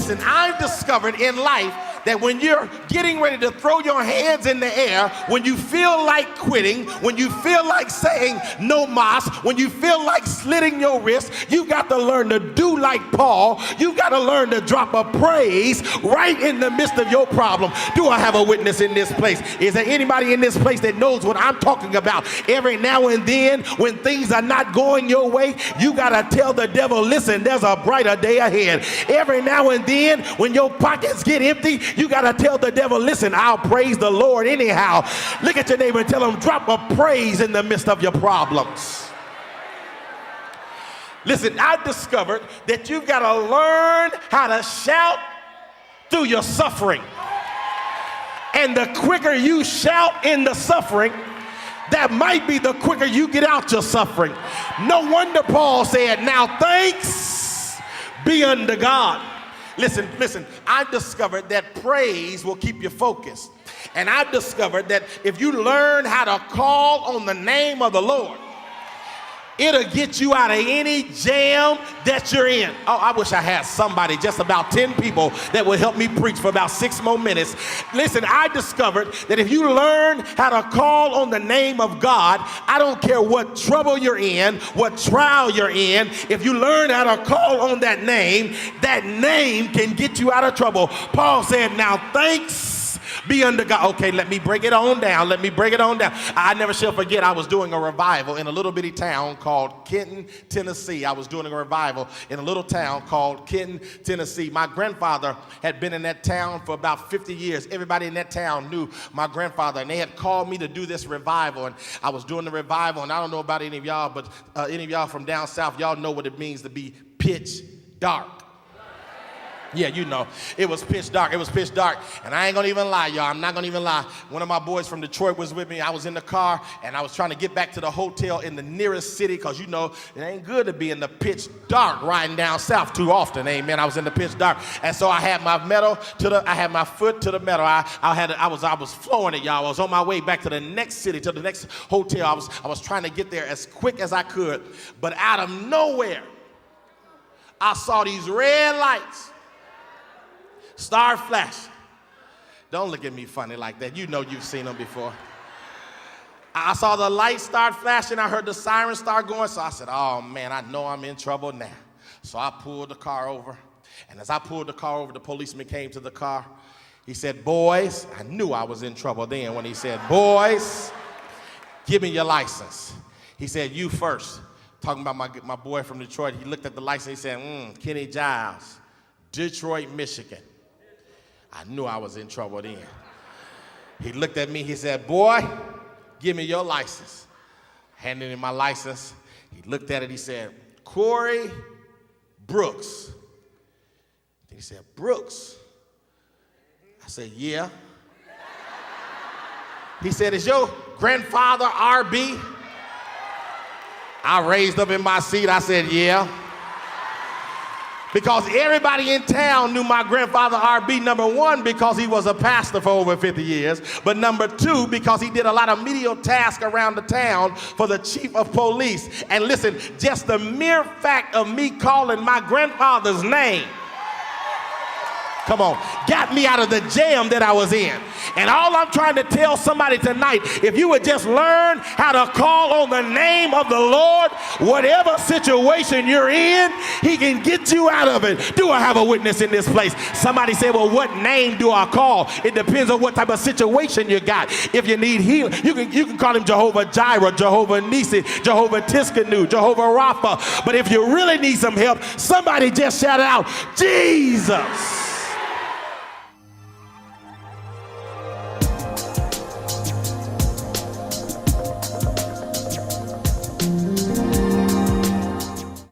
Listen, I've discovered in life that when you're getting ready to throw your hands in the air, when you feel like quitting, when you feel like saying no mas, when you feel like slitting your wrist, you got to learn to do like Paul. You got to learn to drop a praise right in the midst of your problem. Do I have a witness in this place? Is there anybody in this place that knows what I'm talking about? Every now and then, when things are not going your way, you got to tell the devil, listen, there's a brighter day ahead. Every now and then, when your pockets get empty, you got to tell the devil, listen, I'll praise the Lord anyhow. Look at your neighbor and tell him, drop a praise in the midst of your problems. Listen, I've discovered that you've got to learn how to shout through your suffering. And the quicker you shout in the suffering, that might be the quicker you get out your suffering. No wonder Paul said, now thanks be unto God. Listen, I've discovered that praise will keep you focused. And I've discovered that if you learn how to call on the name of the Lord, it'll get you out of any jam that you're in. Oh, I wish I had somebody, just about 10 people that would help me preach for about 6 more minutes. Listen, I discovered that if you learn how to call on the name of God, I don't care what trouble you're in, what trial you're in, if you learn how to call on that name can get you out of trouble. Paul said, now thanks be unto God. Okay, let me break it on down. I never shall forget, I was doing a revival in a little bitty town called Kenton, Tennessee. I was doing a revival in a little town called Kenton, Tennessee. My grandfather had been in that town for about 50 years. Everybody in that town knew my grandfather, and they had called me to do this revival, and I was doing the revival, and I don't know about any of y'all, but any of y'all from down south, y'all know what it means to be pitch dark. Yeah, you know, it was pitch dark. And I ain't gonna even lie, y'all. I'm not gonna even lie. One of my boys from Detroit was with me. I was in the car, and I was trying to get back to the hotel in the nearest city, because you know, it ain't good to be in the pitch dark riding down south too often, amen. I was in the pitch dark. And so I had my foot to the metal. I was flowing it, y'all. I was on my way back to the next city, to the next hotel. I was trying to get there as quick as I could. But out of nowhere, I saw these red lights start flashing. Don't look at me funny like that. You know you've seen them before. I saw the lights start flashing. I heard the siren start going. So I said, oh man, I know I'm in trouble now. So I pulled the car over. And as I pulled the car over, the policeman came to the car. He said, boys, I knew I was in trouble then when he said, boys, give me your license. He said, you first. Talking about my boy from Detroit. He looked at the license. He said, Kenny Giles, Detroit, Michigan. I knew I was in trouble then. He looked at me, he said, boy, give me your license. Handed him my license. He looked at it, he said, Corey Brooks. He said, Brooks? I said, yeah. He said, is your grandfather RB? I raised up in my seat, I said, yeah. Because everybody in town knew my grandfather RB, number one, because he was a pastor for over 50 years, but number two, because he did a lot of menial tasks around the town for the chief of police. And listen, just the mere fact of me calling my grandfather's name, come on, got me out of the jam that I was in. And all I'm trying to tell somebody tonight, if you would just learn how to call on the name of the Lord, whatever situation you're in, he can get you out of it. Do I have a witness in this place? Somebody say, well, what name do I call? It depends on what type of situation you got. If you need healing, you can call him Jehovah Jireh, Jehovah Nisi, Jehovah Tiskanu, Jehovah Rapha. But if you really need some help, somebody just shout out, Jesus.